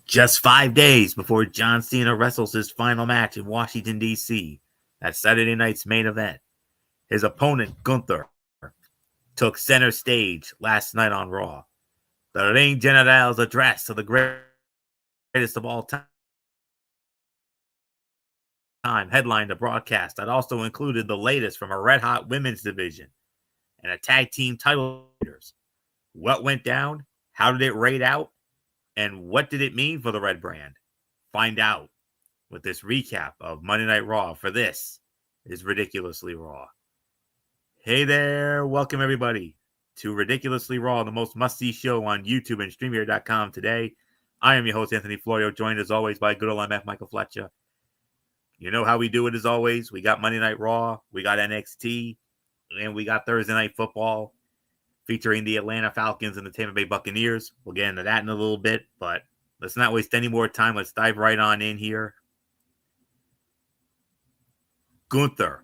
Just 5 days before John Cena wrestles his final match in Washington, D.C., at Saturday night's main event, his opponent, Gunther, took center stage last night on Raw. The Ring General's address to the greatest of all time headlined the broadcast that also included the latest from a red-hot women's division and a tag team title leaders. What went down? How did it rate out? And what did it mean for the Red Brand? Find out with this recap of Monday Night Raw, for this is Ridiculously Raw. Hey there, welcome everybody to Ridiculously Raw, the most must-see show on YouTube and StreamYard.com today. I am your host, Anthony Florio, joined as always by good old MF Michael Fletcher. You know how we do it as always. We got Monday Night Raw, we got NXT, and we got Thursday Night Football featuring the Atlanta Falcons and the Tampa Bay Buccaneers. We'll get into that in a little bit, but let's not waste any more time. Let's dive right on in here. Gunther.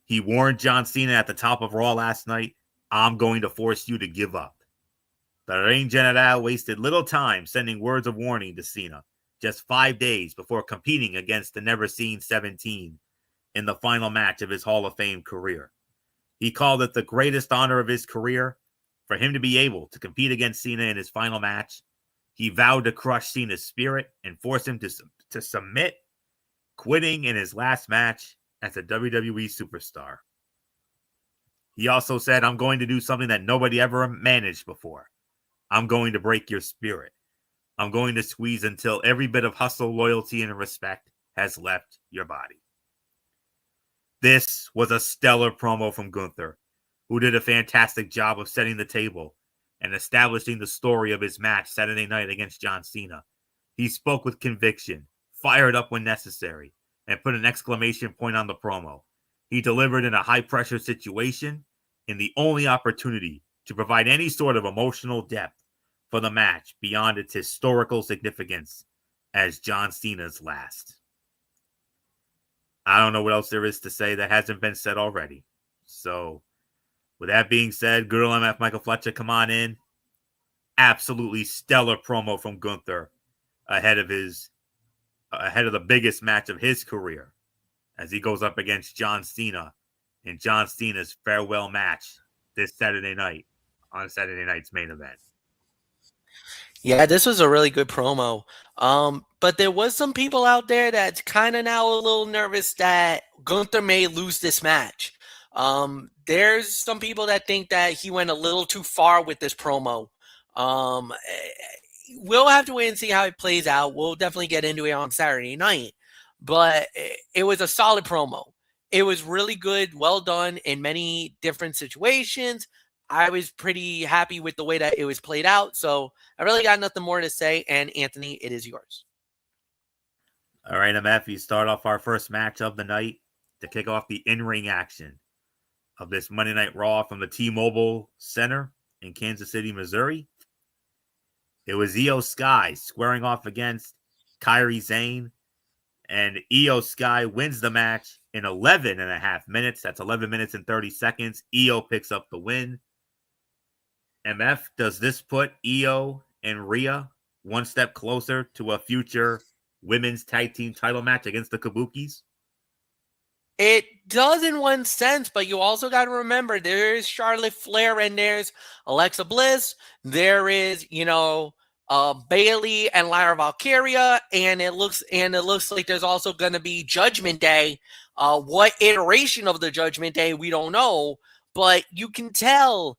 He warned John Cena at the top of Raw last night, I'm going to force you to give up. The Ring General wasted little time sending words of warning to Cena just 5 days before competing against the never-seen 17 in the final match of his Hall of Fame career. He called it the greatest honor of his career for him to be able to compete against Cena in his final match. He vowed to crush Cena's spirit and force him to submit, quitting in his last match as a WWE superstar. He also said, I'm going to do something that nobody ever managed before. I'm going to break your spirit. I'm going to squeeze until every bit of hustle, loyalty, and respect has left your body. This was a stellar promo from Gunther, who did a fantastic job of setting the table and establishing the story of his match Saturday night against John Cena. He spoke with conviction, fired up when necessary, and put an exclamation point on the promo. He delivered in a high-pressure situation in the only opportunity to provide any sort of emotional depth for the match beyond its historical significance as John Cena's last. I don't know what else there is to say that hasn't been said already. So, with that being said, good old MF Michael Fletcher, come on in. Absolutely stellar promo from Gunther ahead of the biggest match of his career as he goes up against John Cena in John Cena's farewell match this Saturday night on Saturday night's main event. Yeah, this was a really good promo. But there was some people out there that's kind of now a little nervous that Gunther may lose this match. There's some people that think that he went a little too far with this promo. We'll have to wait and see how it plays out. We'll definitely get into it on Saturday night. But it was a solid promo. It was really good, well done in many different situations. I was pretty happy with the way that it was played out. So I really got nothing more to say. And Anthony, it is yours. All right, MF, you start off our first match of the night to kick off the in-ring action of this Monday Night Raw from the T-Mobile Center in Kansas City, Missouri. It was Io Sky squaring off against Kairi Sane, and Io Sky wins the match in 11 and a half minutes. That's 11 minutes and 30 seconds. Io picks up the win. MF, does this put Io and Rhea one step closer to a future women's tag team title match against the Kabukis? It does in one sense, but you also got to remember there's Charlotte Flair and there's Alexa Bliss. There is, Bayley and Lyra Valkyria, and it looks like there's also going to be Judgment Day. What iteration of the Judgment Day we don't know, but you can tell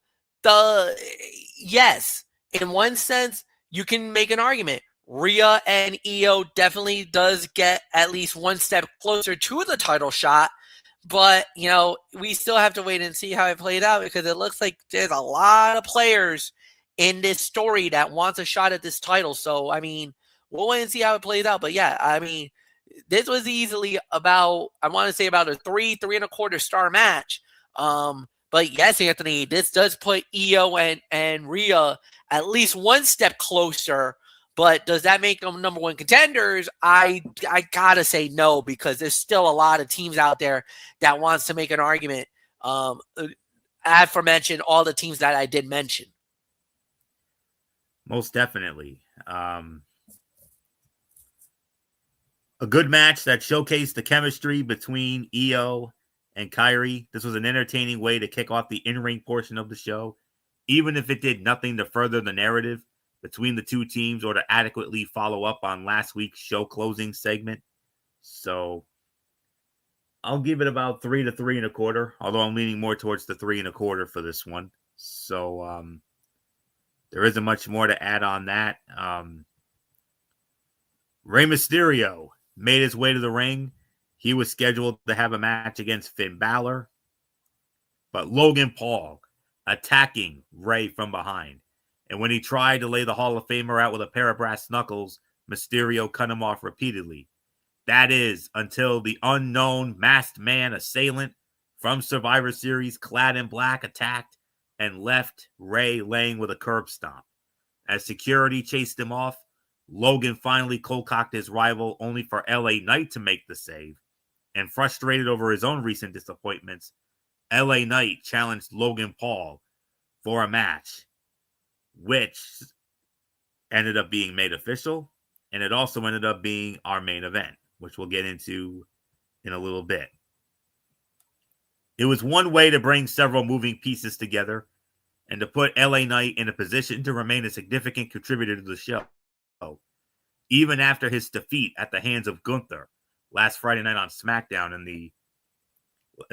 yes, in one sense you can make an argument. Rhea and Io definitely does get at least one step closer to the title shot. But, we still have to wait and see how it played out because it looks like there's a lot of players in this story that wants a shot at this title. So, we'll wait and see how it plays out. But, yeah, this was easily about a 3.25 star match. But, yes, Anthony, this does put Io and Rhea at least one step closer. But does that make them number one contenders? I gotta say no, because there's still a lot of teams out there that wants to make an argument. Aforementioned all the teams that I did mention. Most definitely. A good match that showcased the chemistry between Io and Kairi. This was an entertaining way to kick off the in-ring portion of the show, even if it did nothing to further the narrative between the two teams or to adequately follow up on last week's show closing segment. So I'll give it about 3 to 3.25, although I'm leaning more towards the 3.25 for this one. So there isn't much more to add on that. Rey Mysterio made his way to the ring. He was scheduled to have a match against Finn Balor, but Logan Paul attacking Rey from behind. And when he tried to lay the Hall of Famer out with a pair of brass knuckles, Mysterio cut him off repeatedly. That is until the unknown masked man assailant from Survivor Series, clad in black, attacked and left Rey laying with a curb stomp. As security chased him off, Logan finally cold-cocked his rival, only for LA Knight to make the save. And frustrated over his own recent disappointments, LA Knight challenged Logan Paul for a match, which ended up being made official, and it also ended up being our main event, which we'll get into in a little bit. It was one way to bring several moving pieces together and to put LA Knight in a position to remain a significant contributor to the show, even after his defeat at the hands of Gunther last Friday night on SmackDown in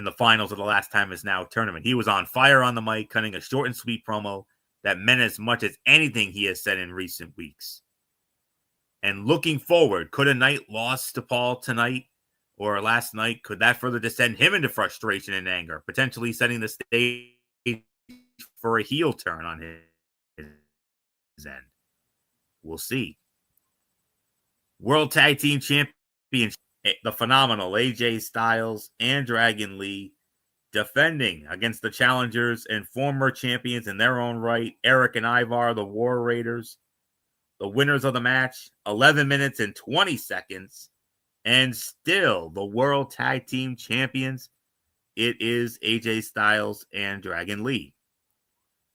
the finals of the Last Time Is Now tournament. He was on fire on the mic, cutting a short and sweet promo that meant as much as anything he has said in recent weeks. And looking forward, could a Knight loss to Paul tonight or last night, could that further descend him into frustration and anger, potentially setting the stage for a heel turn on his end? We'll see. World Tag Team Championship, the phenomenal AJ Styles and Dragon Lee defending against the challengers and former champions in their own right, Eric and Ivar, the War Raiders. The winners of the match, 11 minutes and 20 seconds, and still the World Tag Team Champions. It is AJ Styles and Dragon Lee.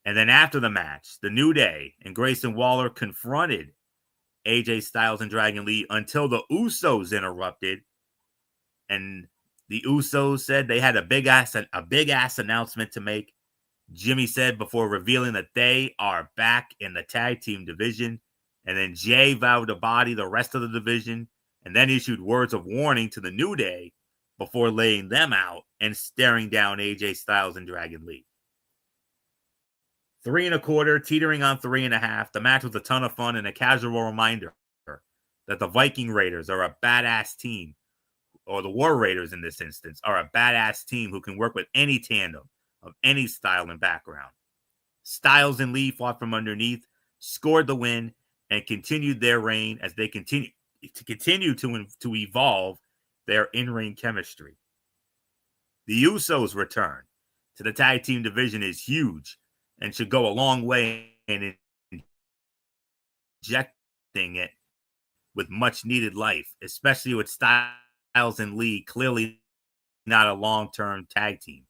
And then after the match, the New Day and Grayson Waller confronted AJ Styles and Dragon Lee until the Usos interrupted. And the Usos said they had a big ass announcement to make. Jimmy said before revealing that they are back in the tag team division. And then Jay vowed to body the rest of the division and then issued words of warning to the New Day before laying them out and staring down AJ Styles and Dragon Lee. 3.25, teetering on 3.5. The match was a ton of fun and a casual reminder that the Viking Raiders are a badass team, or the War Raiders in this instance, are a badass team who can work with any tandem of any style and background. Styles and Lee fought from underneath, scored the win, and continued their reign as they continue to evolve their in-ring chemistry. The Usos' return to the tag team division is huge and should go a long way in injecting it with much needed life, especially with Styles and Lee clearly not a long-term tag team.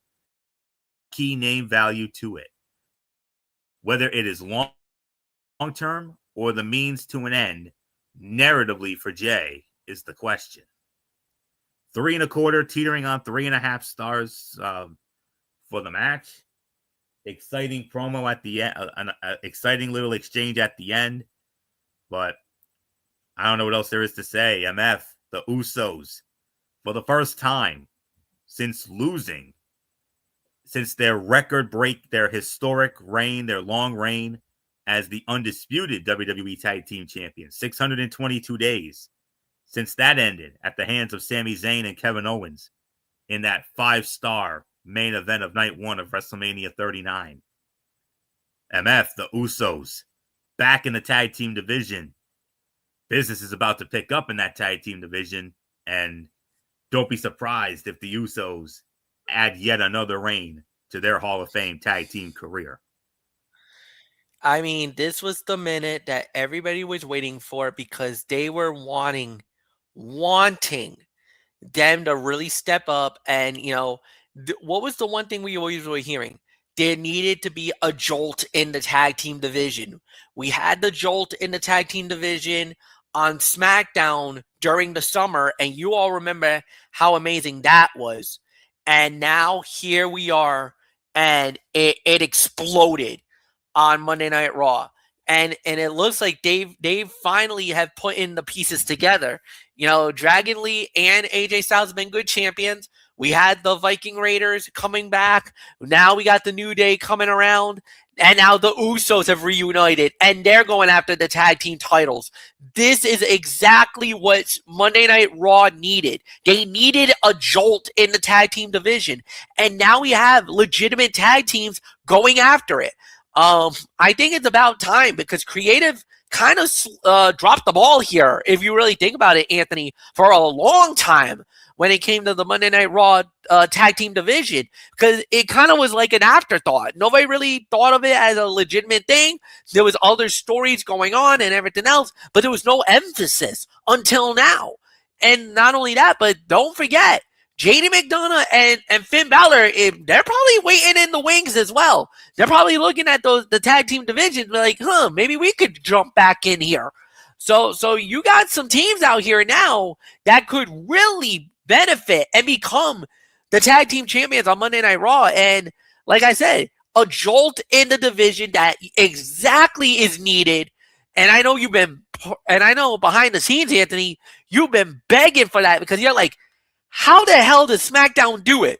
Key name value to it. Whether it is long-term or the means to an end, narratively for Jay, is the question. 3.25, teetering on 3.5 stars for the match. Exciting promo at the end, an exciting little exchange at the end, but I don't know what else there is to say. MF, the Usos, for the first time since their record break, their historic reign, their long reign as the undisputed WWE Tag Team Champions, 622 days since that ended at the hands of Sami Zayn and Kevin Owens in that 5-star main event of night 1 of WrestleMania 39. MF, the Usos, back in the tag team division. Business is about to pick up in that tag team division, and don't be surprised if the Usos add yet another reign to their Hall of Fame tag team career. I mean, this was the minute that everybody was waiting for because they were wanting them to really step up. And, what was the one thing we always were hearing? There needed to be a jolt in the tag team division. We had the jolt in the tag team division on SmackDown during the summer, and you all remember how amazing that was. And now here we are, and it exploded on Monday Night Raw. And it looks like they've finally have put in the pieces together. Dragon Lee and AJ Styles have been good champions. We had the Viking Raiders coming back. Now we got the New Day coming around. And now the Usos have reunited, and they're going after the tag team titles. This is exactly what Monday Night Raw needed. They needed a jolt in the tag team division. And now we have legitimate tag teams going after it. I think it's about time, because creative kind of dropped the ball here, if you really think about it, Anthony, for a long time when it came to the Monday Night Raw tag team division, because it kind of was like an afterthought. Nobody really thought of it as a legitimate thing. There was other stories going on and everything else, but there was no emphasis until now. And not only that, but don't forget, JD McDonough and Finn Balor, they're probably waiting in the wings as well. They're probably looking at the tag team division like, maybe we could jump back in here. So you got some teams out here now that could really benefit and become the tag team champions on Monday Night Raw. And like I said, a jolt in the division that exactly is needed. And I know behind the scenes, Anthony, you've been begging for that, because you're like, how the hell does SmackDown do it?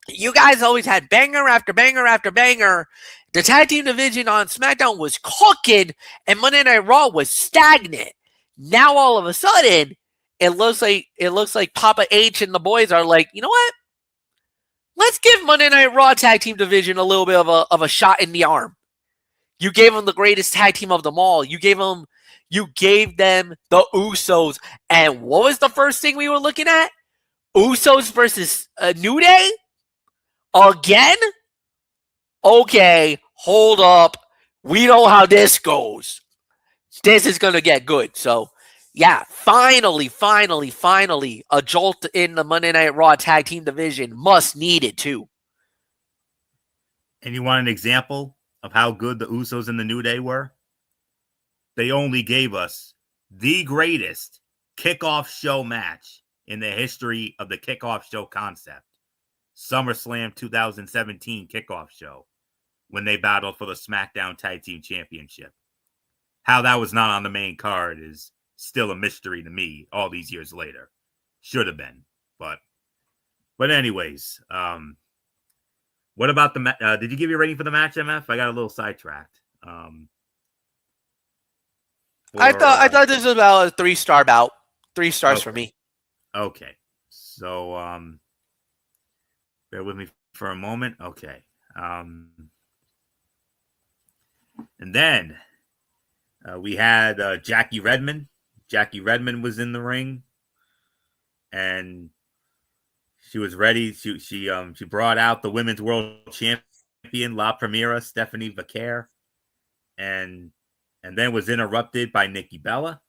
You guys always had banger after banger after banger. The tag team division on SmackDown was cooking, and Monday Night Raw was stagnant. Now all of a sudden, it looks like Papa H and the boys are like, you know what? Let's give Monday Night Raw tag team division a little bit of a shot in the arm. You gave them the greatest tag team of them all. You gave them the Usos. And what was the first thing we were looking at? Usos versus New Day? Again? Okay, hold up. We know how this goes. This is going to get good. So, yeah, finally, a jolt in the Monday Night Raw tag team division. Must need it, too. And you want an example of how good the Usos and the New Day were? They only gave us the greatest kickoff show match in the history of the kickoff show concept. SummerSlam 2017 kickoff show, when they battled for the SmackDown Tag Team Championship. How that was not on the main card is still a mystery to me all these years later. Should have been. But anyways, what about the did you give your rating for the match, MF? I got a little sidetracked. I thought this was about a 3-star bout. 3 stars for me. Okay. So bear with me for a moment. Okay. And then we had Jackie Redmond. Jackie Redmond was in the ring, and she was ready. She brought out the Women's World Champion La Primera, Stephanie Vaquer, and then was interrupted by Nikki Bella.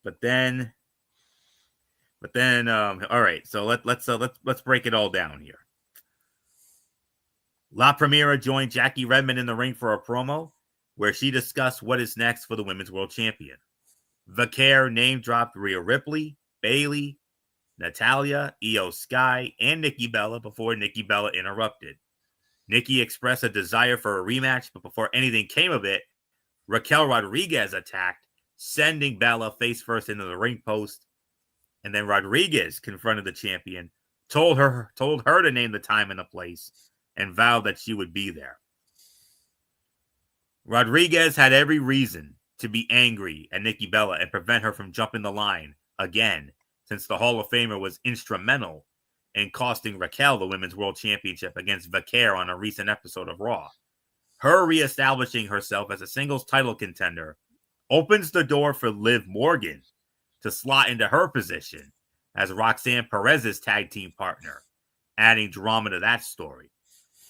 But then, all right. So let's break it all down here. La Primera joined Jackie Redmond in the ring for a promo where she discussed what is next for the Women's World Champion. Vaquer name-dropped Rhea Ripley, Bayley, Natalya, Io Sky, and Nikki Bella before Nikki Bella interrupted. Nikki expressed a desire for a rematch, but before anything came of it, Raquel Rodriguez attacked, sending Bella face first into the ring post. And then Rodriguez confronted the champion, told her to name the time and the place, and vowed that she would be there. Rodriguez had every reason to be angry at Nikki Bella and prevent her from jumping the line again, since the Hall of Famer was instrumental in costing Raquel the Women's World Championship against Vaquer on a recent episode of Raw. Her reestablishing herself as a singles title contender opens the door for Liv Morgan to slot into her position as Roxanne Perez's tag team partner, adding drama to that story.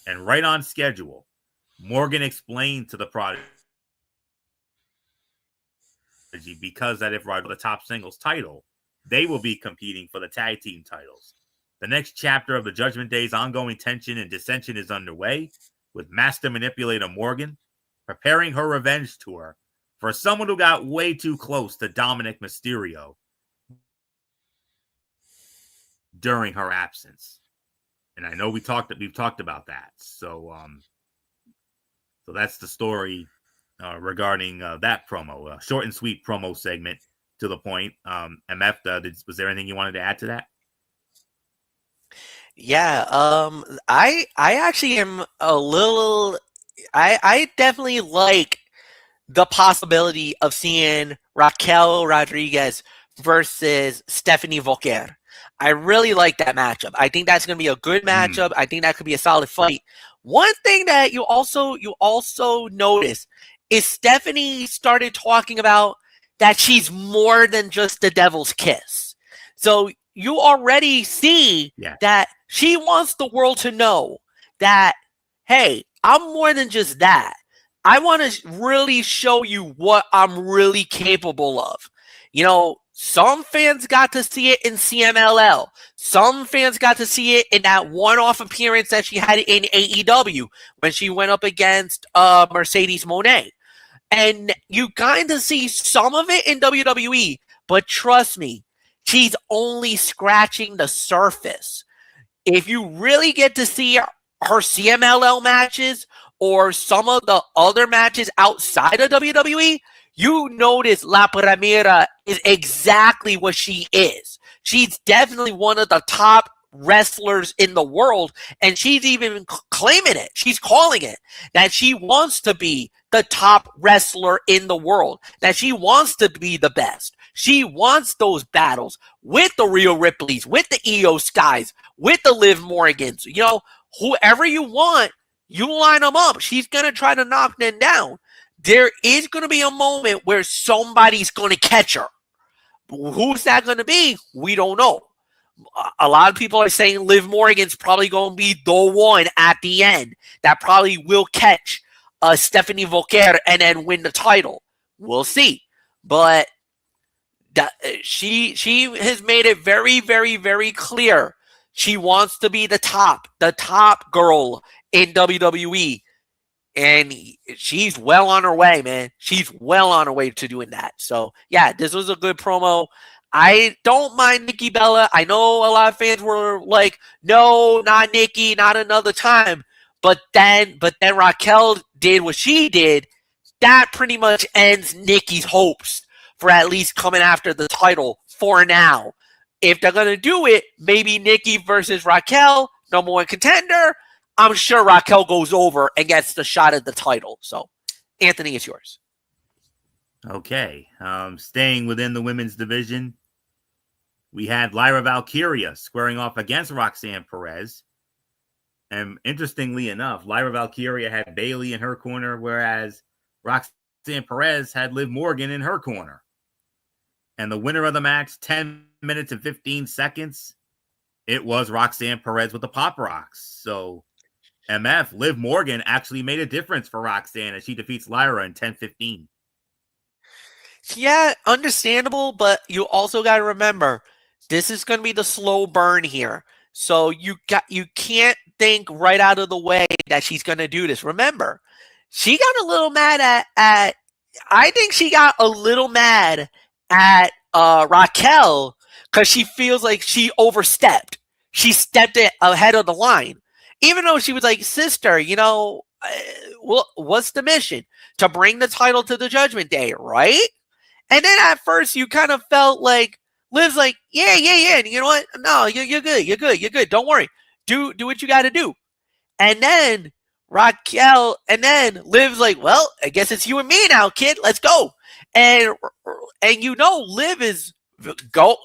And right on schedule, Morgan explained to the Prodigy because that if Rod the top singles title, they will be competing for the tag team titles. The next chapter of the Judgment Day's ongoing tension and dissension is underway, with Master Manipulator Morgan preparing her revenge tour for someone who got way too close to Dominic Mysterio during her absence. And I know we've talked about that. So that's the story regarding that promo, short and sweet promo segment, to the point. MF, was there anything you wanted to add to that? Yeah, I actually am a little. I definitely like the possibility of seeing Raquel Rodriguez versus Stephanie Volker. I really like that matchup. I think that's going to be a good matchup. I think that could be a solid fight. One thing that you also notice is Stephanie started talking about that she's more than just the devil's kiss. So you already see that she wants the world to know that, hey, I'm more than just that. I want to really show you what I'm really capable of. You know, some fans got to see it in CMLL. Some fans got to see it in that one-off appearance that she had in AEW when she went up against Mercedes Moné. And you kind of see some of it in WWE, but trust me, she's only scratching the surface. If you really get to see her CMLL matches or some of the other matches outside of WWE, you notice La Primera is exactly what she is. She's definitely one of the top wrestlers in the world, and she's even claiming it. She's calling it that she wants to be the top wrestler in the world, that she wants to be the best. She wants those battles with the Rhea Ripleys, with the Io Skys, with the Liv Morgans. You know, whoever you want, you line them up. She's going to try to knock them down. There is going to be a moment where somebody's going to catch her. Who's that going to be? We don't know. A lot of people are saying Liv Morgan's probably going to be the one at the end that probably will catch Stephanie Volker and then win the title. We'll see. But she has made it very, very, very clear. She wants to be the top girl in WWE. And she's well on her way, man. She's well on her way to doing that. So, yeah, this was a good promo. I don't mind Nikki Bella. I know a lot of fans were like, no, not Nikki, not another time. But then Raquel did what she did. That pretty much ends Nikki's hopes for at least coming after the title for now. If they're going to do it, maybe Nikki versus Raquel, number one contender. I'm sure Raquel goes over and gets the shot at the title. So, Anthony, it's yours. Okay. Staying within the women's division, we had Lyra Valkyria squaring off against Roxanne Perez. And interestingly enough, Lyra Valkyria had Bayley in her corner, whereas Roxanne Perez had Liv Morgan in her corner. And the winner of the match, 10 minutes and 15 seconds, it was Roxanne Perez with the Pop Rocks. So, MF, Liv Morgan actually made a difference for Roxanne as she defeats Lyra in 10:15. Yeah, understandable, but you also got to remember, this is going to be the slow burn here. So you can't think right out of the way that she's going to do this. Remember, she got a little mad at I think she got a little mad at Raquel because she feels like she overstepped. She stepped it ahead of the line. Even though she was like, sister, you know, what's the mission? To bring the title to the Judgment Day, right? And then at first you kind of felt like Liv's like, yeah. And you know what? No, you're good. Don't worry. Do what you got to do. And then Raquel, and then Liv's like, well, I guess it's you and me now, kid. Let's go. And you know, Liv is go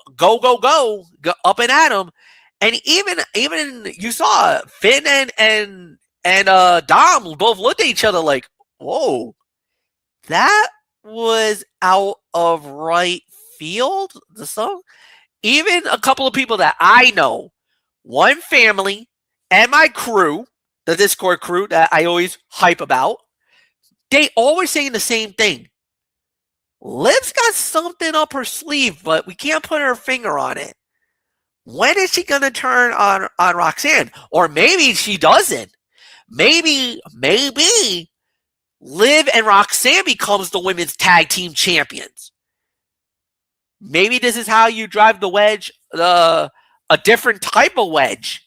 up and at him. And even you saw Finn and Dom both looked at each other like, whoa, that was out of right field. The song. Even a couple of people that I know, one family and my crew, the Discord crew that I always hype about, they always saying the same thing. Liv's got something up her sleeve, but we can't put her finger on it. When is she going to turn on Roxanne? Or maybe she doesn't. Maybe Liv and Roxanne becomes the women's tag team champions. Maybe this is how you drive the wedge, a different type of wedge.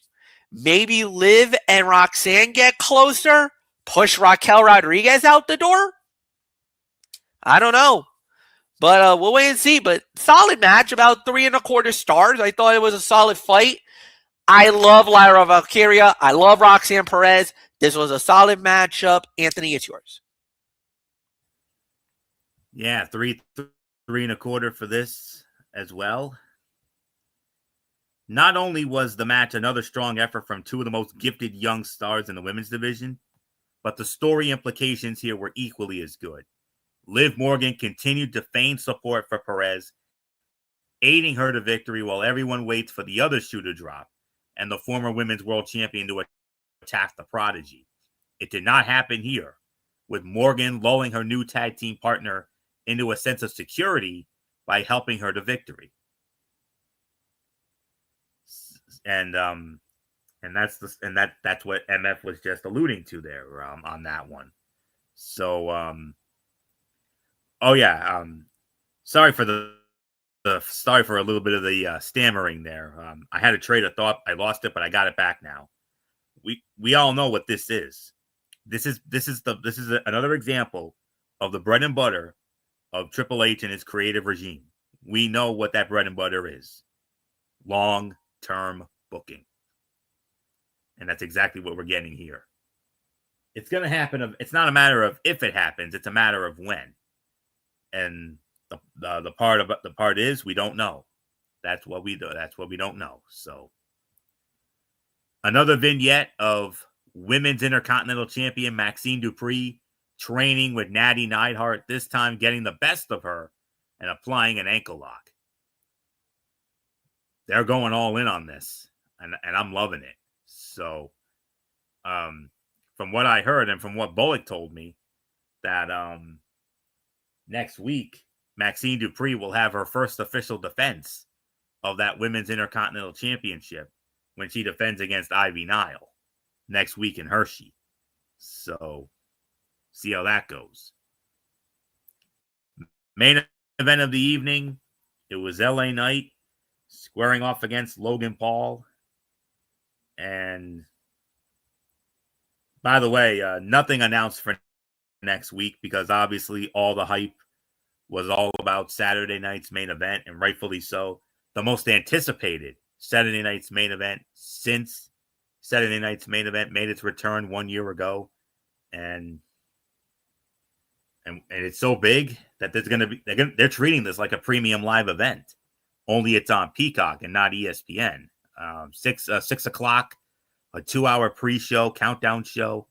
Maybe Liv and Roxanne get closer, push Raquel Rodriguez out the door. I don't know. But we'll wait and see. But solid match, about 3.25 stars. I thought it was a solid fight. I love Lyra Valkyria. I love Roxanne Perez. This was a solid matchup. Anthony, it's yours. Yeah, 3.25 for this as well. Not only was the match another strong effort from two of the most gifted young stars in the women's division, but the story implications here were equally as good. Liv Morgan continued to feign support for Perez, aiding her to victory while everyone waits for the other shoe to drop and the former women's world champion to attack the prodigy. It did not happen here, with Morgan lulling her new tag team partner into a sense of security by helping her to victory. And that's what MF was just alluding to there on that one. So sorry for sorry for a little bit of the stammering there. I had a trade of thought, I lost it, but I got it back now. We all know what this is. This is another example of the bread and butter of Triple H and his creative regime. We know what that bread and butter is. Long-term booking. And that's exactly what we're getting here. It's going to happen. It's not a matter of if it happens. It's a matter of when. And the part is we don't know. That's what we do. That's what we don't know. So another vignette of Women's Intercontinental Champion Maxine Dupri training with Natty Neidhart, this time getting the best of her and applying an ankle lock. They're going all in on this, and I'm loving it. So from what I heard and from what Bullock told me, that next week, Maxine Dupri will have her first official defense of that Women's Intercontinental Championship when she defends against Ivy Nile next week in Hershey. So, see how that goes. Main event of the evening, it was LA Knight squaring off against Logan Paul. And by the way, nothing announced for next week because obviously all the hype was all about Saturday night's main event, and rightfully so. The most anticipated Saturday night's main event since Saturday night's main event made its return 1 year ago. And it's so big that there's going to be, they're treating this like a premium live event. Only it's on Peacock and not ESPN. 6 o'clock, a 2-hour pre-show, countdown show.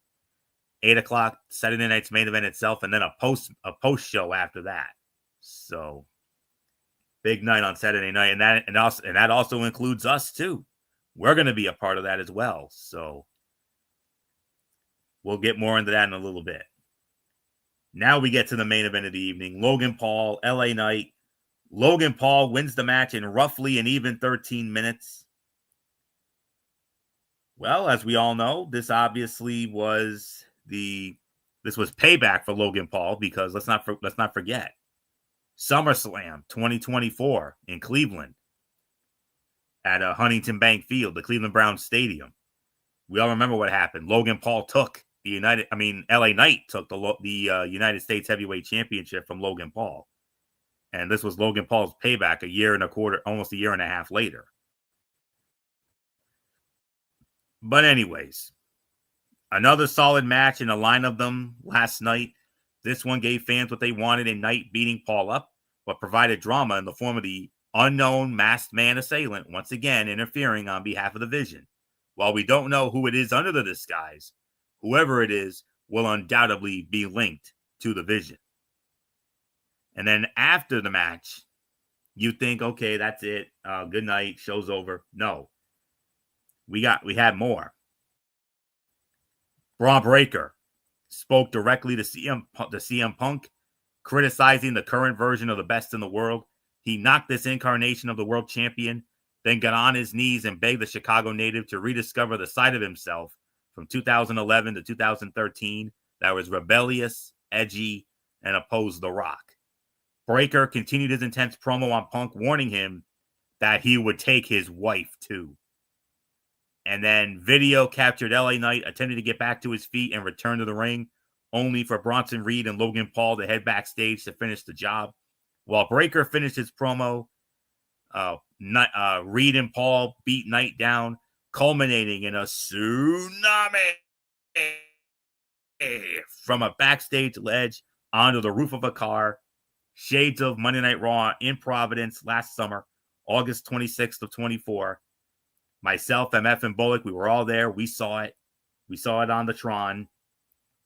8 o'clock, Saturday night's main event itself, and then a post show after that. So big night on Saturday night, and that also includes us too. We're going to be a part of that as well. So we'll get more into that in a little bit. Now we get to the main event of the evening. Logan Paul, LA Knight. Logan Paul wins the match in roughly an even 13 minutes. Well, as we all know, this obviously was payback for Logan Paul because let's not forget SummerSlam 2024 in Cleveland at Huntington Bank Field, the Cleveland Browns Stadium. We all remember what happened. Logan Paul took LA Knight took the United States Heavyweight Championship from Logan Paul. And this was Logan Paul's payback almost a year and a half later. But anyways, another solid match in a line of them last night. This one gave fans what they wanted in Knight beating Paul up, but provided drama in the form of the unknown masked man assailant once again interfering on behalf of the Vision. While we don't know who it is under the disguise, whoever it is will undoubtedly be linked to the Vision. And then after the match, you think, okay, that's it. Good night. Show's over. No. We had more. Braun Breaker spoke directly to CM Punk, criticizing the current version of the best in the world. He knocked this incarnation of the world champion, then got on his knees and begged the Chicago native to rediscover the side of himself from 2011 to 2013 that was rebellious, edgy, and oppose The Rock. Breakker continued his intense promo on Punk, warning him that he would take his wife too. And then video captured LA Knight attempting to get back to his feet and return to the ring, only for Bronson Reed and Logan Paul to head backstage to finish the job. While Breakker finished his promo, Reed and Paul beat Knight down, culminating in a tsunami from a backstage ledge onto the roof of a car. Shades of Monday Night Raw in Providence last summer, August 26th of 24. Myself, MF, and Bullock, we were all there. We saw it. We saw it on the Tron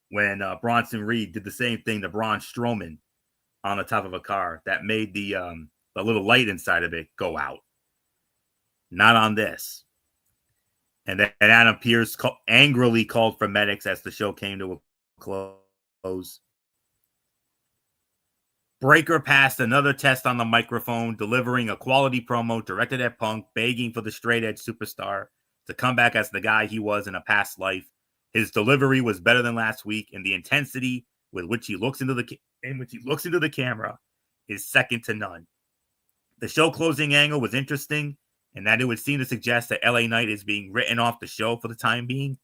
when Bronson Reed did the same thing to Braun Strowman on the top of a car that made the little light inside of it go out. Not on this. And then Adam Pearce angrily called for medics as the show came to a close. Breakker passed another test on the microphone, delivering a quality promo directed at Punk, begging for the straight edge superstar to come back as the guy he was in a past life. His delivery was better than last week, and the intensity with which he looks into the camera is second to none. The show closing angle was interesting, and that it would seem to suggest that LA Knight is being written off the show for the time being.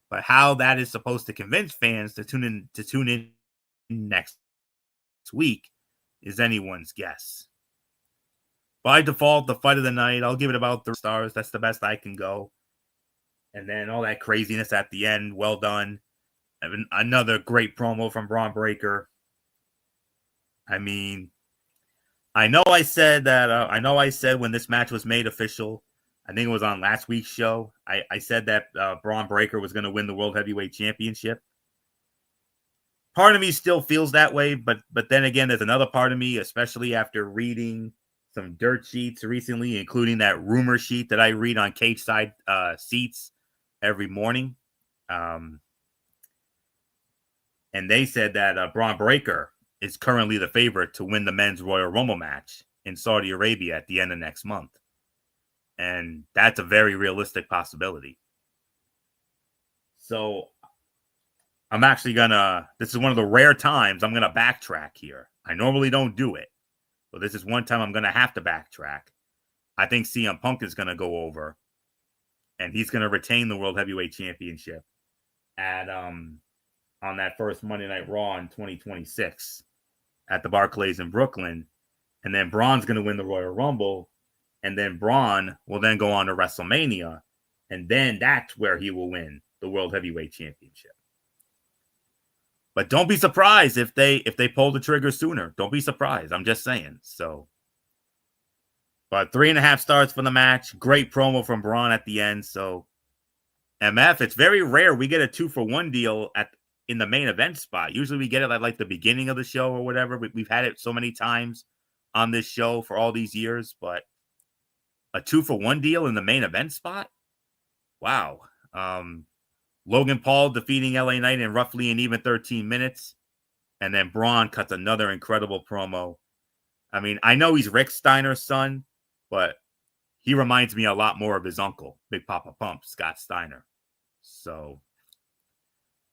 But how that is supposed to convince fans to tune in next week is anyone's guess. By default, the fight of the night, I'll give it about 3 stars. That's the best I can go. And then all that craziness at the end, well done. Another great promo from Bron Breakker. I mean, I know I said when this match was made official, I think it was on last week's show, I said that Bron Breakker was going to win the World Heavyweight Championship. Part of me still feels that way, but then again, there's another part of me, especially after reading some dirt sheets recently, including that rumor sheet that I read on Cage Side Seats every morning. And they said that Bron Breakker is currently the favorite to win the men's Royal Rumble match in Saudi Arabia at the end of next month. And that's a very realistic possibility. So I'm actually this is one of the rare times I'm going to backtrack here. I normally don't do it, but this is one time I'm going to have to backtrack. I think CM Punk is going to go over, and he's going to retain the World Heavyweight Championship at on that first Monday Night Raw in 2026 at the Barclays in Brooklyn. And then Braun's going to win the Royal Rumble, and then Braun will then go on to WrestleMania, and then that's where he will win the World Heavyweight Championship. But don't be surprised if they pull the trigger sooner. Don't be surprised. I'm just saying. So, but 3.5 stars for the match. Great promo from Braun at the end. So, MF, it's very rare we get a 2-for-1 deal in the main event spot. Usually we get it at like the beginning of the show or whatever. We've had it so many times on this show for all these years, but a 2-for-1 deal in the main event spot? Wow. Logan Paul defeating LA Knight in roughly an even 13 minutes. And then Braun cuts another incredible promo. I mean, I know he's Rick Steiner's son, but he reminds me a lot more of his uncle, Big Papa Pump, Scott Steiner. So,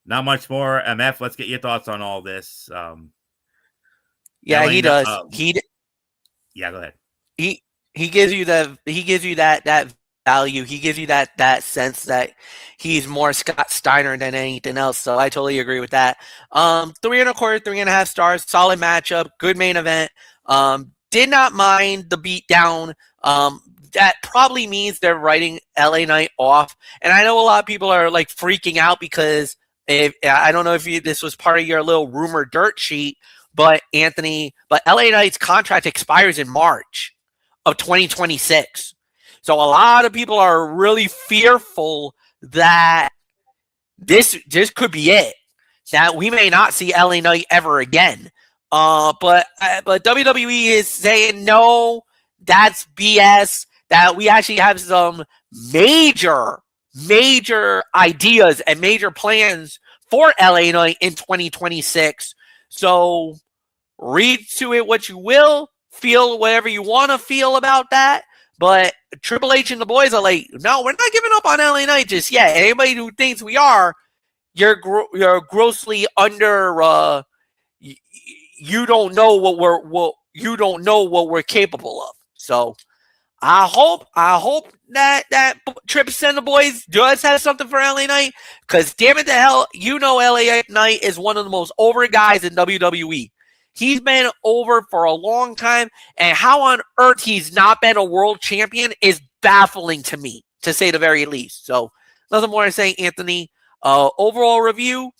not much more. MF, let's get your thoughts on all this. Yeah, LA he does. Yeah, go ahead. He gives you that value. He gives you that sense that he's more Scott Steiner than anything else. So I totally agree with that. 3.25, 3.5 stars, solid matchup, good main event. Did not mind the beat down. That probably means they're writing LA Knight off. And I know a lot of people are like freaking out because I don't know if this was part of your little rumor dirt sheet, but LA Knight's contract expires in March of 2026. So a lot of people are really fearful that this could be it. That we may not see LA Knight ever again. But WWE is saying no, that's BS. That we actually have some major ideas and major plans for LA Knight in 2026. So read to it what you will, feel whatever you want to feel about that. But Triple H and the boys are like, no, we're not giving up on LA Knight just yet. Anybody who thinks we are, you're grossly under you don't know what we're capable of. So I hope that Trips and the boys does have something for LA Knight, because damn it to hell, LA Knight is one of the most over guys in WWE. He's been over for a long time, and how on earth he's not been a world champion is baffling to me, to say the very least. So nothing more to say, Anthony. Overall review,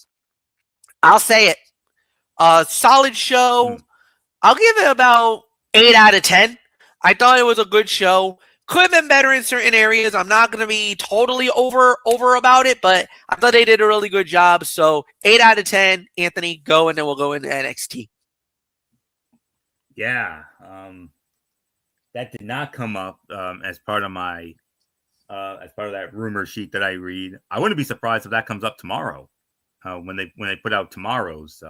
I'll say it. Solid show. I'll give it about 8 out of 10. I thought it was a good show. Could have been better in certain areas. I'm not going to be totally over about it, but I thought they did a really good job. So 8 out of 10. Anthony, go, and then we'll go into NXT. Yeah, that did not come up as part of my that rumor sheet that I read. I wouldn't be surprised if that comes up tomorrow when they put out tomorrow's.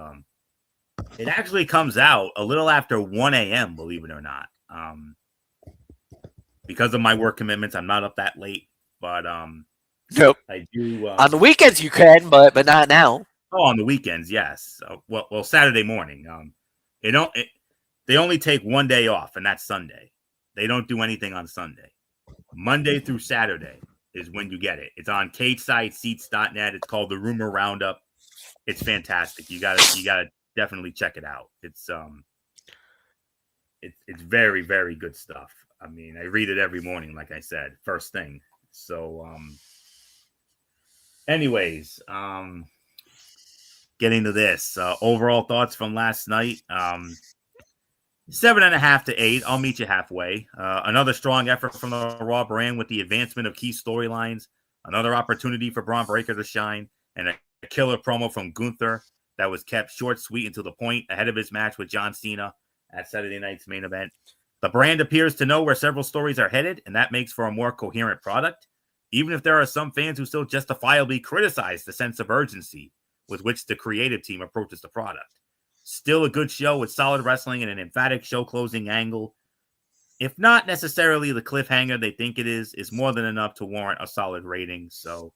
It actually comes out a little after 1 a.m., believe it or not. Because of my work commitments, I'm not up that late. But nope. I do on the weekends you can, but not now. Oh, on the weekends, yes. Well, Saturday morning. They only take one day off, and that's Sunday. They don't do anything on Sunday. Monday through Saturday is when you get it. It's on CageSideSeats.net. It's called the Rumor Roundup. It's fantastic. You gotta definitely check it out. It's very, very good stuff. I mean, I read it every morning, like I said, first thing. So, anyways, getting to this, overall thoughts from last night. 7.5 to 8. I'll meet you halfway. Another strong effort from the Raw brand with the advancement of key storylines. Another opportunity for Braun Breaker to shine, and a killer promo from Gunther that was kept short, sweet, and to the point ahead of his match with John Cena at Saturday night's main event. The brand appears to know where several stories are headed, and that makes for a more coherent product, even if there are some fans who still justifiably criticize the sense of urgency with which the creative team approaches the product. Still a good show with solid wrestling and an emphatic show-closing angle. If not necessarily the cliffhanger they think it is more than enough to warrant a solid rating. So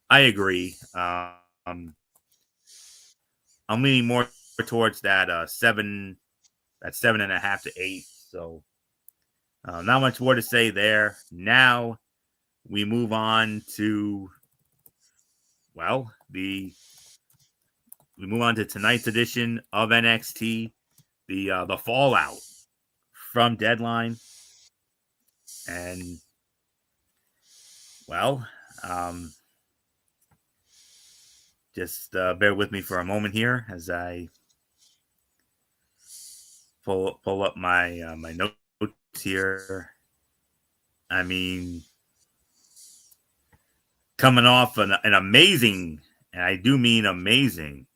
I agree. I'm leaning more towards that 7.5 to 8. So not much more to say there. Now we move on to, we move on to tonight's edition of NXT, the fallout from Deadline. And, just bear with me for a moment here as I pull up my my notes here. I mean, coming off an amazing, and I do mean amazing,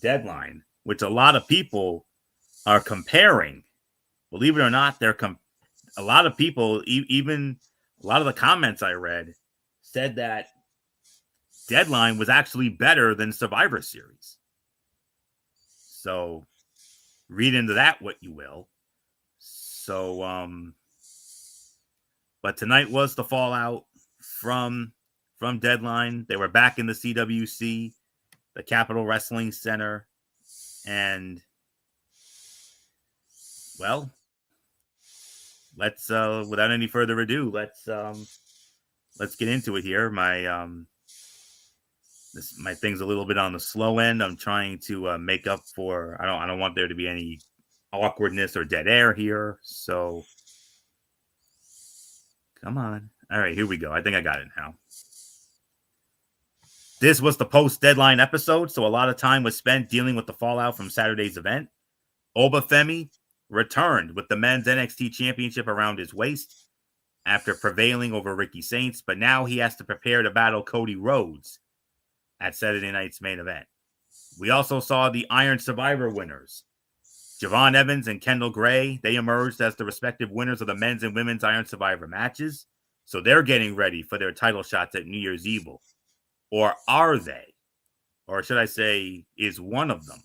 Deadline, which a lot of people are comparing. Believe it or not, a lot of people, even a lot of the comments I read, said that Deadline was actually better than Survivor Series. So read into that what you will. So, but tonight was the fallout from Deadline. They were back in the CWC, the Capitol Wrestling Center, and let's without any further ado, let's get into it here. My thing's a little bit on the slow end. I'm trying to make up for. I don't want there to be any awkwardness or dead air here. So come on. All right, here we go. I think I got it now. This was the post-Deadline episode, so a lot of time was spent dealing with the fallout from Saturday's event. Obafemi returned with the men's NXT championship around his waist after prevailing over Ricky Saints, but now he has to prepare to battle Cody Rhodes at Saturday night's main event. We also saw the Iron Survivor winners. Javon Evans and Kendall Gray, they emerged as the respective winners of the men's and women's Iron Survivor matches, so they're getting ready for their title shots at New Year's Evil. Or are they? Or should I say, is one of them?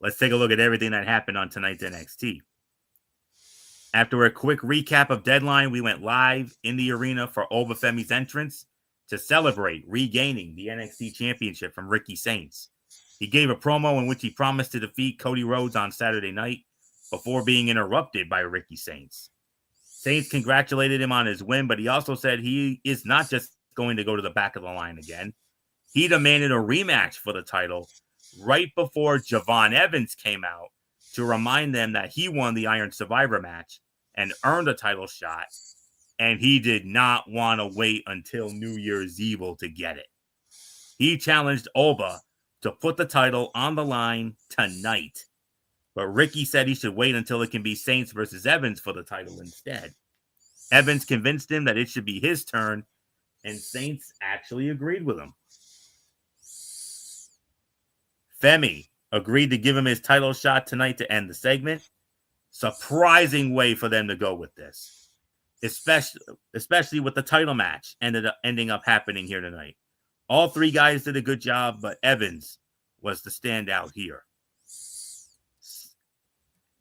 Let's take a look at everything that happened on tonight's NXT. After a quick recap of Deadline, we went live in the arena for Obafemi's entrance to celebrate regaining the NXT championship from Ricky Saints. He gave a promo in which he promised to defeat Cody Rhodes on Saturday night before being interrupted by Ricky Saints. Saints congratulated him on his win, but he also said he is not just going to go to the back of the line again. He demanded a rematch for the title right before Javon Evans came out to remind them that he won the Iron Survivor match and earned a title shot, and he did not want to wait until New Year's Evil to get it. He challenged Oba to put the title on the line tonight, but Ricky said he should wait until it can be Saints versus Evans for the title instead. Evans convinced him that it should be his turn, and Saints actually agreed with him. Femi agreed to give him his title shot tonight to end the segment. Surprising way for them to go with this, especially with the title match ending up happening here tonight. All three guys did a good job, but Evans was the standout here.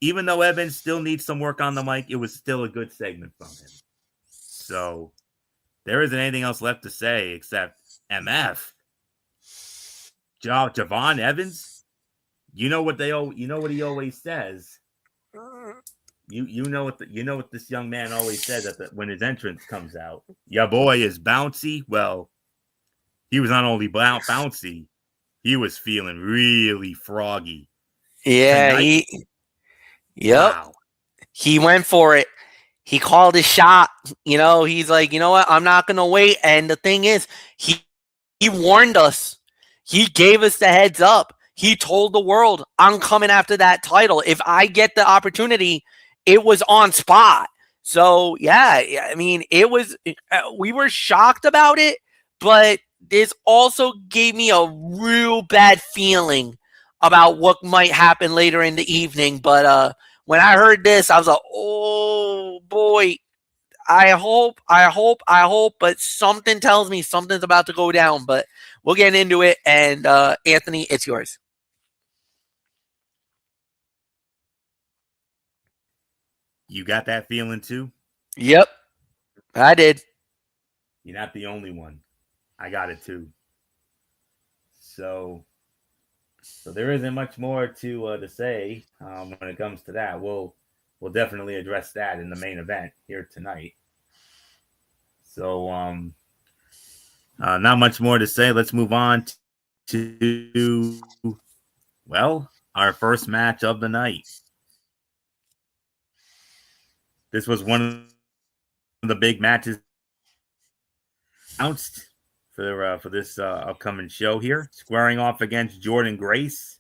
Even though Evans still needs some work on the mic, it was still a good segment from him. So there isn't anything else left to say except MF. Javon Evans, you know what he always says. You know what this young man always says when his entrance comes out. Your boy is bouncy. Well, he was not only bouncy, he was feeling really froggy. Yeah, yep. Wow. He went for it. He called his shot. He's like, you know what? I'm not gonna wait. And the thing is, he warned us. He gave us the heads up. He told the world, I'm coming after that title. If I get the opportunity, it was on spot. So yeah, I mean, we were shocked about it, but this also gave me a real bad feeling about what might happen later in the evening. But when I heard this, I was like, oh boy, I hope, but something tells me something's about to go down. But we'll get into it. And Anthony, it's yours. You got that feeling too? Yep, I did. You're not the only one. I got it too. So there isn't much more to say when it comes to that. We'll definitely address that in the main event here tonight. So not much more to say. Let's move on to our first match of the night. This was one of the big matches announced for this upcoming show here, squaring off against Jordynne Grace.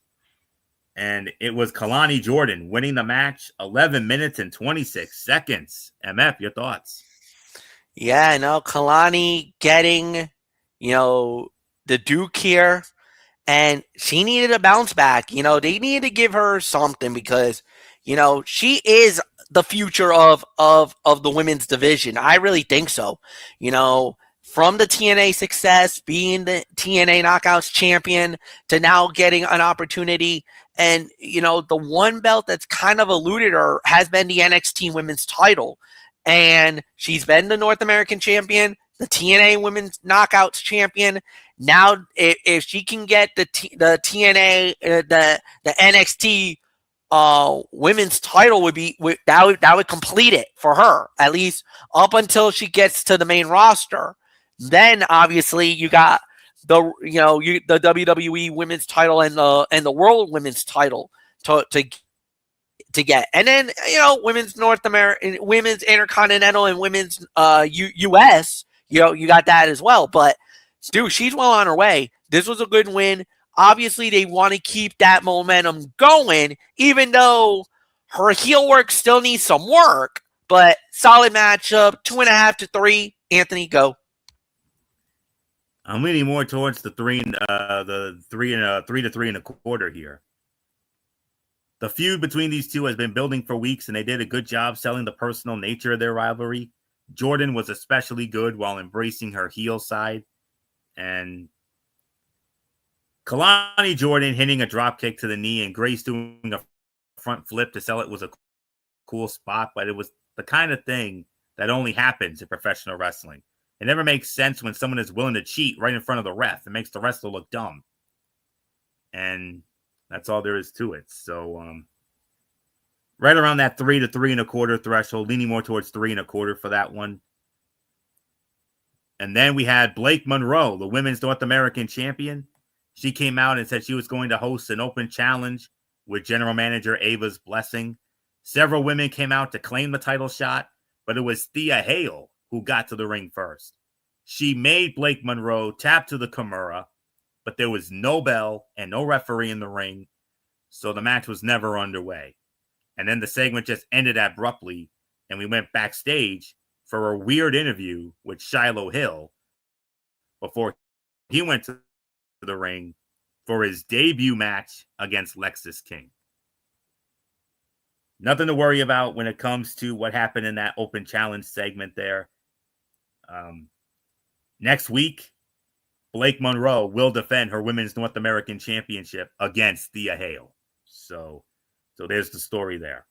And it was Kelani Jordan winning the match 11 minutes and 26 seconds. MF, your thoughts? Yeah, no, Kelani getting, the Duke here, and she needed a bounce back. They needed to give her something because, she is the future of the women's division. I really think so. From the TNA success, being the TNA Knockouts champion, to now getting an opportunity. And, the one belt that's kind of eluded her has been the NXT women's title. And she's been the North American champion, the TNA women's Knockouts champion. Now, if she can get the TNA, the NXT women's title that would complete it for her, at least up until she gets to the main roster. Then obviously you got the WWE women's title and the world women's title to get, and then women's North American, women's Intercontinental, and women's US. You got that as well. But dude, she's well on her way. This was a good win. Obviously, they want to keep that momentum going, even though her heel work still needs some work. But solid matchup, 2.5 to 3. Anthony, go. I'm leaning more towards the 3 to 3.25 here. The feud between these two has been building for weeks, and they did a good job selling the personal nature of their rivalry. Jordan was especially good while embracing her heel side, and Kelani Jordan hitting a drop kick to the knee and Grace doing a front flip to sell it was a cool spot, but it was the kind of thing that only happens in professional wrestling. It never makes sense when someone is willing to cheat right in front of the ref. It makes the wrestler look dumb. and that's all there is to it. So right around that 3 to 3.25 threshold, leaning more towards 3.25 for that one. And then we had Blake Monroe, the women's North American champion. She came out and said she was going to host an open challenge with general manager Ava's blessing. Several women came out to claim the title shot, but it was Thea Hale who got to the ring first. She made Blake Monroe tap to the Kimura, but there was no bell and no referee in the ring, so the match was never underway. And then the segment just ended abruptly, and we went backstage for a weird interview with Shiloh Hill before he went to the ring for his debut match against Lexis King. Nothing to worry about when it comes to what happened in that open challenge segment there. Next week, Blake Monroe will defend her women's North American championship against Thea Hale. So there's the story there.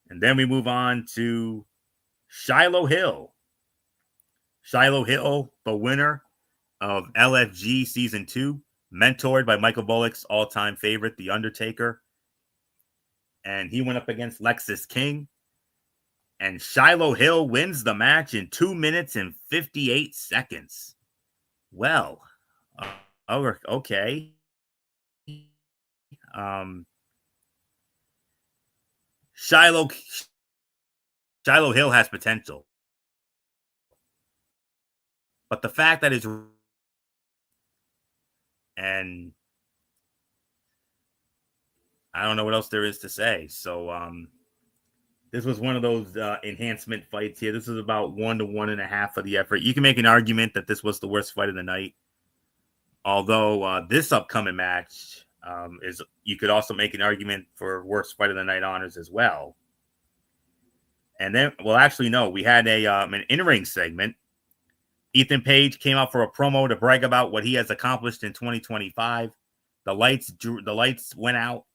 And then we move on to Shiloh Hill. Shiloh Hill, the winner of LFG Season 2, mentored by Michael Bullock's all-time favorite, The Undertaker. And he went up against Lexis King. And Shiloh Hill wins the match in 2 minutes and 58 seconds. Well, okay. Shiloh Hill has potential. But the fact that it's and I don't know what else there is to say. So this was one of those enhancement fights here. This is about 1 to 1.5 of the effort. You can make an argument that this was the worst fight of the night. Although this upcoming match is, you could also make an argument for worst fight of the night honors as well. And then, well, actually, no, we had an in-ring segment. Ethan Page came out for a promo to brag about what he has accomplished in 2025. The lights went out,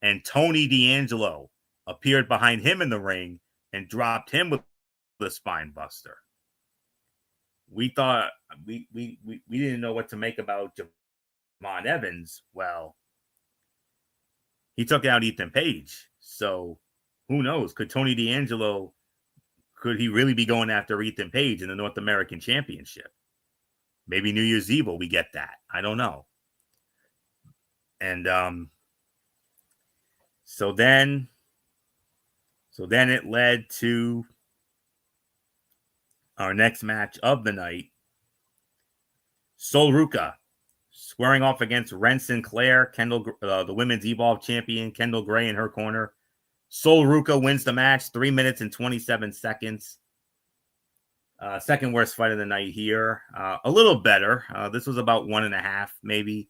and Tony D'Angelo appeared behind him in the ring and dropped him with the spine buster. We thought we didn't know what to make about Javon Evans. Well, he took out Ethan Page. So who knows? Could Tony D'Angelo, could he really be going after Ethan Page in the North American Championship? Maybe New Year's Eve we get that. I don't know. And so then it led to our next match of the night. Sol Ruca squaring off against Ren Sinclair, the women's Evolve champion, Kendall Gray in her corner. Sol Ruca wins the match, 3 minutes and 27 seconds. Second worst fight of the night here. A little better. This was about 1.5, maybe.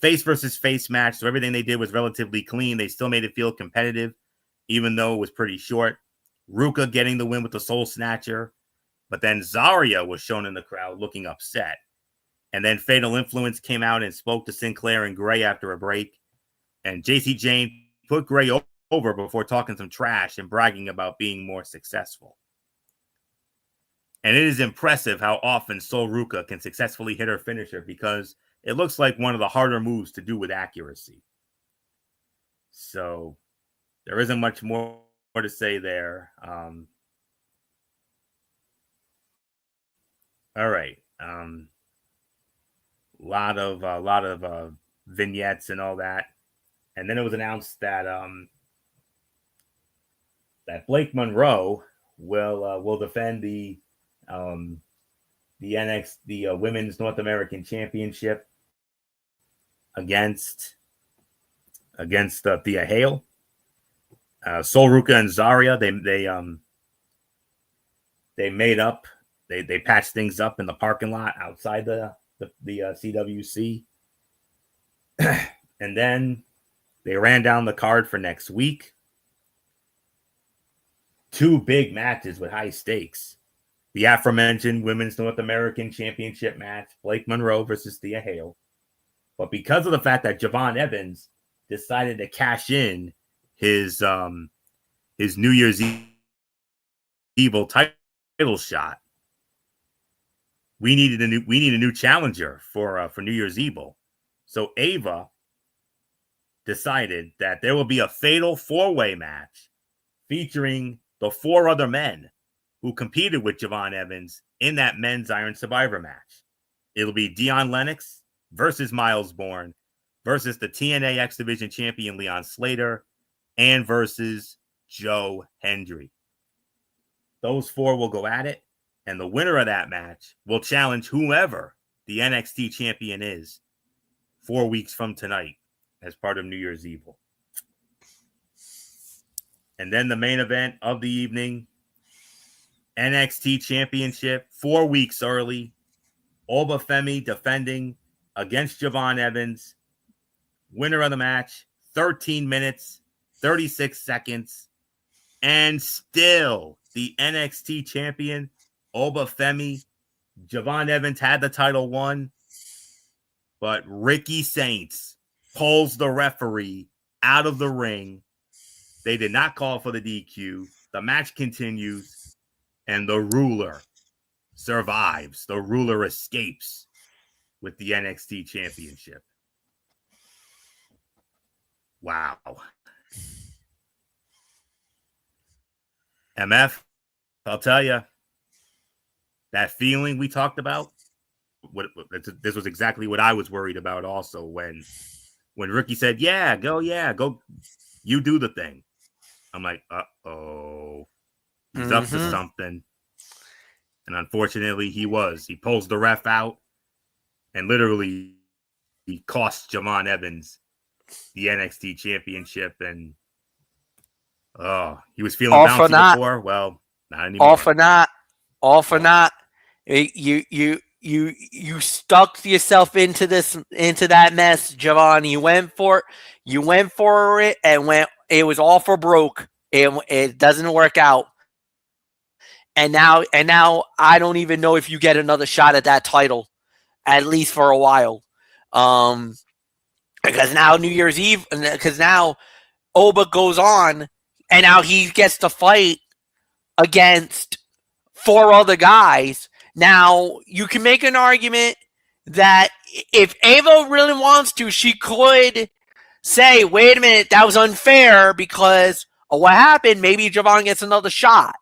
Face versus face match, so everything they did was relatively clean. They still made it feel competitive, even though it was pretty short. Ruca getting the win with the Soul Snatcher. But then Zarya was shown in the crowd looking upset. And then Fatal Influence came out and spoke to Sinclair and Gray after a break. And JC Jane put Gray over before talking some trash and bragging about being more successful. And it is impressive how often Sol Ruca can successfully hit her finisher, because it looks like one of the harder moves to do with accuracy. So there isn't much more to say there. All right. A lot of vignettes and all that. And then it was announced that that Blake Monroe will defend the Women's North American Championship against Thea Hale. Sol Ruca and Zarya, they made up. They patched things up in the parking lot outside the CWC. And then they ran down the card for next week. 2 big matches with high stakes. The aforementioned Women's North American Championship match, Blake Monroe versus Thea Hale. But because of the fact that Javon Evans decided to cash in his New Year's Evil title shot, we need a new challenger for New Year's Evil. So Ava decided that there will be a fatal 4-way match featuring the 4 other men who competed with Javon Evans in that men's Iron Survivor match. It'll be Dion Lennox versus Miles Bourne versus the TNA X Division champion Leon Slater and versus Joe Hendry. Those 4 will go at it, and the winner of that match will challenge whoever the NXT champion is 4 weeks from tonight as part of New Year's Evil. And then the main event of the evening, NXT Championship, 4 weeks early. Obafemi defending against Javon Evans. Winner of the match, 13 minutes, 36 seconds. And still the NXT champion, Obafemi. Javon Evans had the title won, but Ricky Saints pulls the referee out of the ring. They did not call for the DQ. The match continues, and the ruler survives. The ruler escapes with the NXT championship. Wow. MF, I'll tell you, that feeling we talked about, this was exactly what I was worried about also when Ricky said, yeah, go, you do the thing. I'm like, uh-oh, he's up to something. And unfortunately, he was. He pulls the ref out and literally he cost Javon Evans the NXT championship. And he was feeling all bouncy before. Well, not anymore. All for not. You stuck yourself into that mess, Javon. You went for it, and it was all for broke. It doesn't work out. And now I don't even know if you get another shot at that title, at least for a while. Because now New Year's Eve, because now Oba goes on, and now he gets to fight against 4 other guys. Now, you can make an argument that if Ava really wants to, she could say, wait a minute, that was unfair because of what happened. Maybe Javon gets another shot.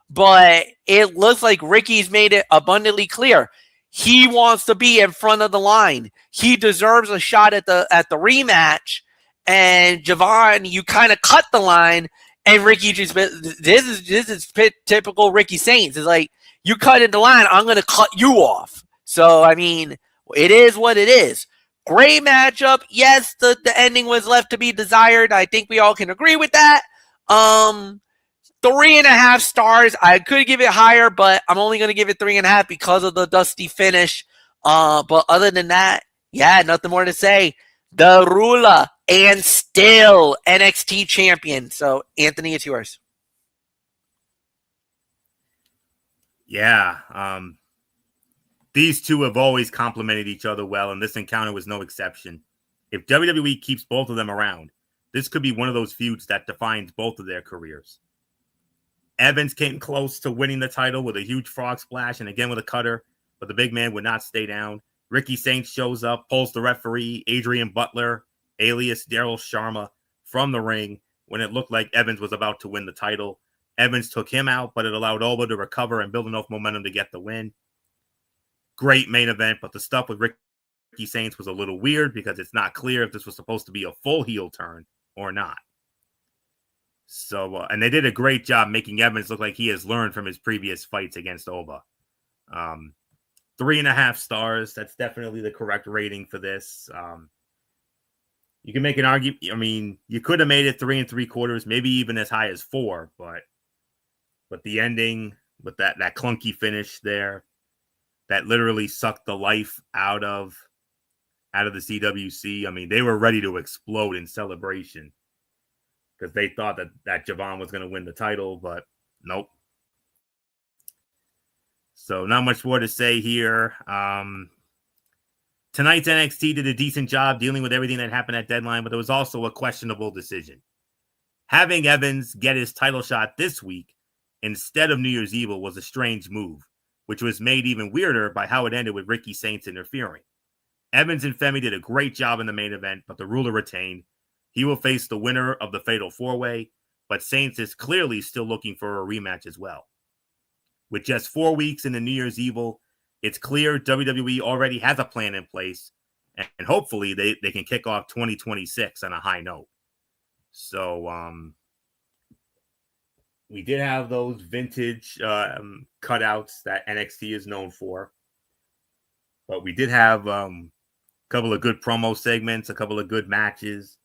But it looks like Ricky's made it abundantly clear. He wants to be in front of the line. He deserves a shot at the rematch. And Javon, you kind of cut the line, and Ricky just, this is typical Ricky Saints. It's like, you cut in the line, I'm going to cut you off. So, I mean, it is what it is. Great matchup. Yes, the ending was left to be desired. I think we all can agree with that. 3.5 stars. I could give it higher, but I'm only going to give it 3.5 because of the dusty finish. But other than that, yeah, nothing more to say. The ruler and still NXT champion. So, Anthony, it's yours. Yeah, these two have always complemented each other well, and this encounter was no exception. If WWE keeps both of them around, this could be one of those feuds that defines both of their careers. Evans came close to winning the title with a huge frog splash and again with a cutter, but the big man would not stay down. Ricky Saints shows up, pulls the referee, Adrian Butler, alias Daryl Sharma, from the ring when it looked like Evans was about to win the title. Evans took him out, but it allowed Oba to recover and build enough momentum to get the win. Great main event, but the stuff with Ricky Saints was a little weird because it's not clear if this was supposed to be a full heel turn or not. So, and they did a great job making Evans look like he has learned from his previous fights against Oba. 3.5 stars. That's definitely the correct rating for this. You can make an argument. I mean, you could have made it 3 3/4, maybe even as high as 4, but the ending with that clunky finish there, that literally sucked the life out of the CWC. I mean, they were ready to explode in celebration because they thought that Javon was going to win the title, but nope. So not much more to say here. Tonight's NXT did a decent job dealing with everything that happened at Deadline, but there was also a questionable decision. Having Evans get his title shot this week instead of New Year's Evil was a strange move, which was made even weirder by how it ended with Ricky Saints interfering. Evans and Femi did a great job in the main event, but the ruler retained. He will face the winner of the Fatal 4-Way, but Saints is clearly still looking for a rematch as well. With just 4 weeks in the New Year's Evil, it's clear WWE already has a plan in place, and hopefully they can kick off 2026 on a high note. So we did have those vintage cutouts that NXT is known for, but we did have a couple of good promo segments, a couple of good matches.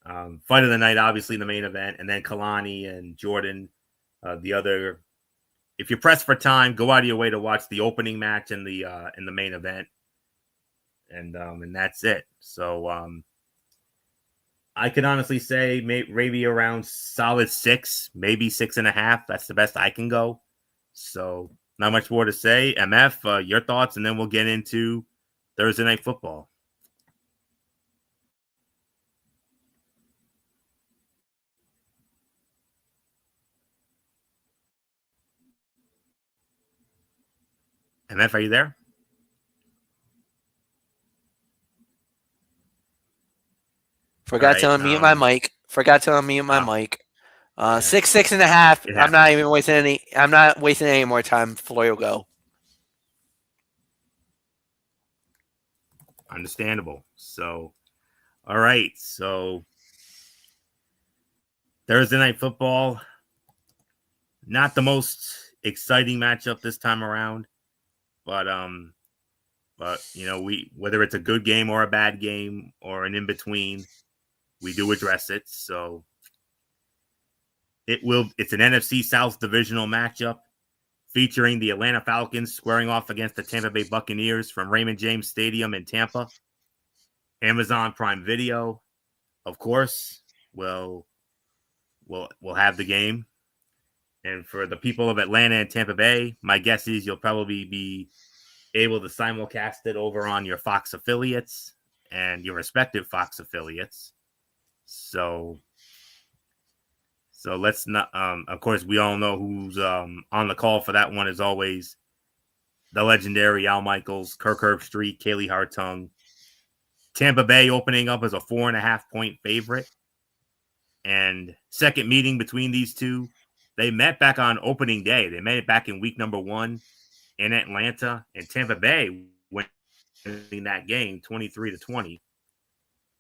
Fight of the night, obviously, the main event, and then Kalani and Jordan, the other. If you're pressed for time, go out of your way to watch the opening match and the main event, and that's it. So I can honestly say maybe around solid 6, maybe 6.5. That's the best I can go. So not much more to say. MF, your thoughts, and then we'll get into Thursday Night Football. MF, are you there? Forgot to unmute my mic. 6.5. I'm not even wasting any. I'm not wasting any more time. Floyd will go. Understandable. So, all right. So Thursday Night Football, not the most exciting matchup this time around, but you know, whether it's a good game or a bad game or an in between, we do address it. So it's an NFC South divisional matchup featuring the Atlanta Falcons squaring off against the Tampa Bay Buccaneers from Raymond James Stadium in Tampa. Amazon Prime Video, of course, will have the game. And for the people of Atlanta and Tampa Bay, my guess is you'll probably be able to simulcast it over on your Fox affiliates and your respective Fox affiliates. So let's not. Of course, we all know who's on the call for that one. As always, the legendary Al Michaels, Kirk Herbstreit, Kaylee Hartung. Tampa Bay opening up as a 4.5-point favorite. And second meeting between these two, they met back on opening day. They met it back in week number 1 in Atlanta, and Tampa Bay winning that game 23-20.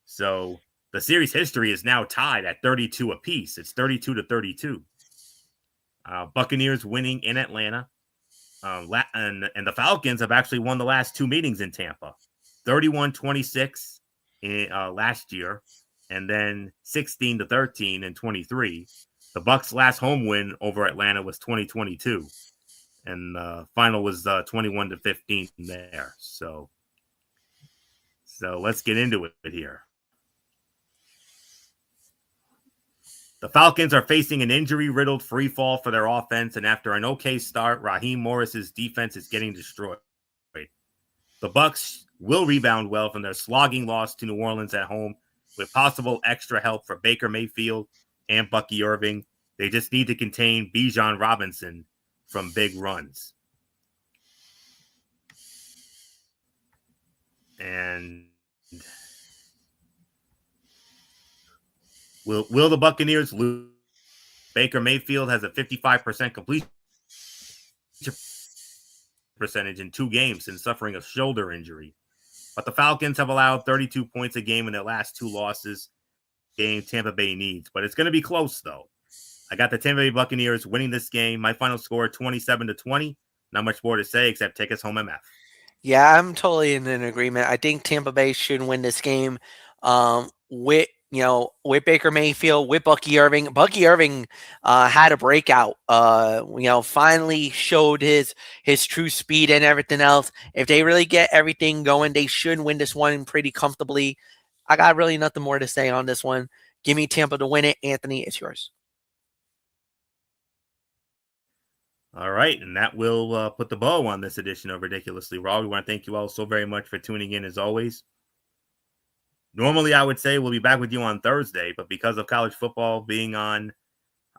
So the series history is now tied at 32 apiece. It's 32-32. Buccaneers winning in Atlanta. And the Falcons have actually won the last 2 meetings in Tampa. 31-26 last year, and then 16-13 in 23. The Bucs' last home win over Atlanta was 2022, and the final was 21-15 there. So let's get into it here. The Falcons are facing an injury-riddled free fall for their offense, and after an okay start, Raheem Morris's defense is getting destroyed. The Bucs will rebound well from their slogging loss to New Orleans at home with possible extra help for Baker Mayfield and Bucky Irving. They just need to contain Bijan Robinson from big runs. And will the Buccaneers lose? Baker Mayfield has a 55% completion percentage in 2 games since suffering a shoulder injury. But the Falcons have allowed 32 points a game in their last 2 losses, game Tampa Bay needs. But it's going to be close, though. I got the Tampa Bay Buccaneers winning this game. My final score, 27-20. Not much more to say except take us home, MF. Yeah, I'm totally in agreement. I think Tampa Bay should win this game with Baker Mayfield, with Bucky Irving. Bucky Irving had a breakout, finally showed his true speed and everything else. If they really get everything going, they should win this one pretty comfortably. I got really nothing more to say on this one. Give me Tampa to win it. Anthony, it's yours. All right, and that will put the bow on this edition of Ridiculously Raw. We want to thank you all so very much for tuning in as always. Normally, I would say we'll be back with you on Thursday, but because of college football being on,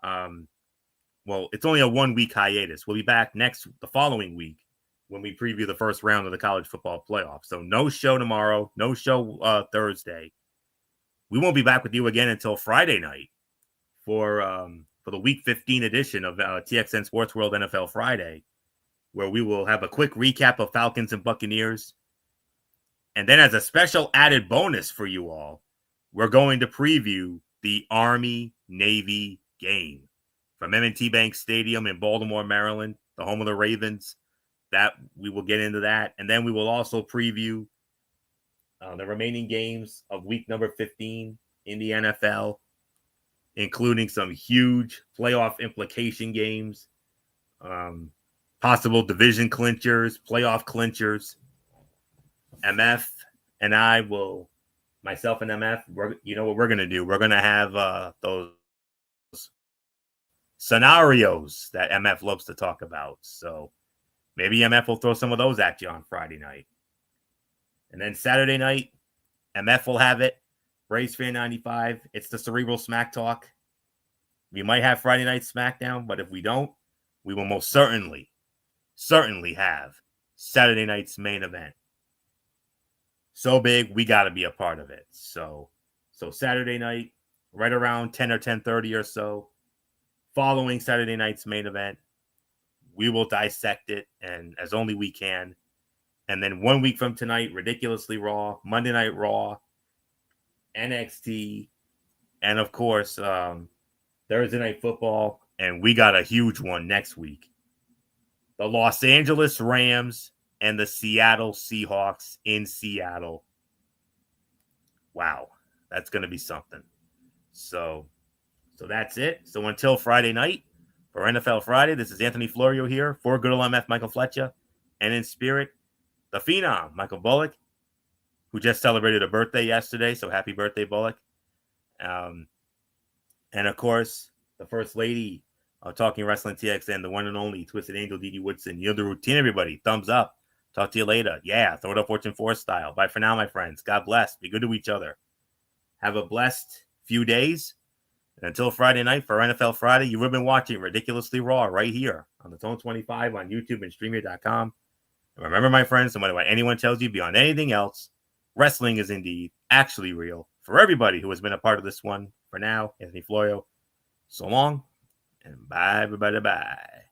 it's only a 1-week hiatus. We'll be back the following week when we preview the first round of the college football playoff. So no show tomorrow, no show Thursday. We won't be back with you again until Friday night for the Week 15 edition of TXN Sports World NFL Friday, where we will have a quick recap of Falcons and Buccaneers. And then as a special added bonus for you all, we're going to preview the Army-Navy game from M&T Bank Stadium in Baltimore, Maryland, the home of the Ravens. That we will get into that. And then we will also preview the remaining games of week number 15 in the NFL, including some huge playoff implication games, possible division clinchers, playoff clinchers. MF and I will, myself and MF, you know what we're going to do? We're going to have those scenarios that MF loves to talk about. So maybe MF will throw some of those at you on Friday night. And then Saturday night, MF will have it. Braves Fan 95. It's the Cerebral Smack Talk. We might have Friday night SmackDown, but if we don't, we will most certainly have Saturday night's main event. So big, we got to be a part of it. So Saturday night, right around 10 or 10:30 or so, following Saturday night's main event, we will dissect it, and as only we can. And then 1 week from tonight, Ridiculously Raw, Monday Night Raw, NXT, and of course, Thursday Night Football. And we got a huge one next week. The Los Angeles Rams and the Seattle Seahawks in Seattle. Wow, that's going to be something. So that's it. So until Friday night for NFL Friday, this is Anthony Florio here for Good Old MF Michael Fletcher, and in spirit, the Phenom Michael Bullock, who just celebrated a birthday yesterday. So happy birthday, Bullock. And of course, the First Lady of Talking Wrestling TXN, the one and only Twisted Angel Didi Woodson. You know the routine, everybody. Thumbs up. Talk to you later. Yeah, throw it up Fortune 4 style. Bye for now, my friends. God bless. Be good to each other. Have a blessed few days. And until Friday night for NFL Friday, you have been watching Ridiculously Raw right here on the Tone 25 on YouTube and StreamYard.com. And remember, my friends, no matter what anyone tells you beyond anything else, wrestling is indeed actually real. For everybody who has been a part of this one, for now, Anthony Florio, so long, and bye, everybody, bye.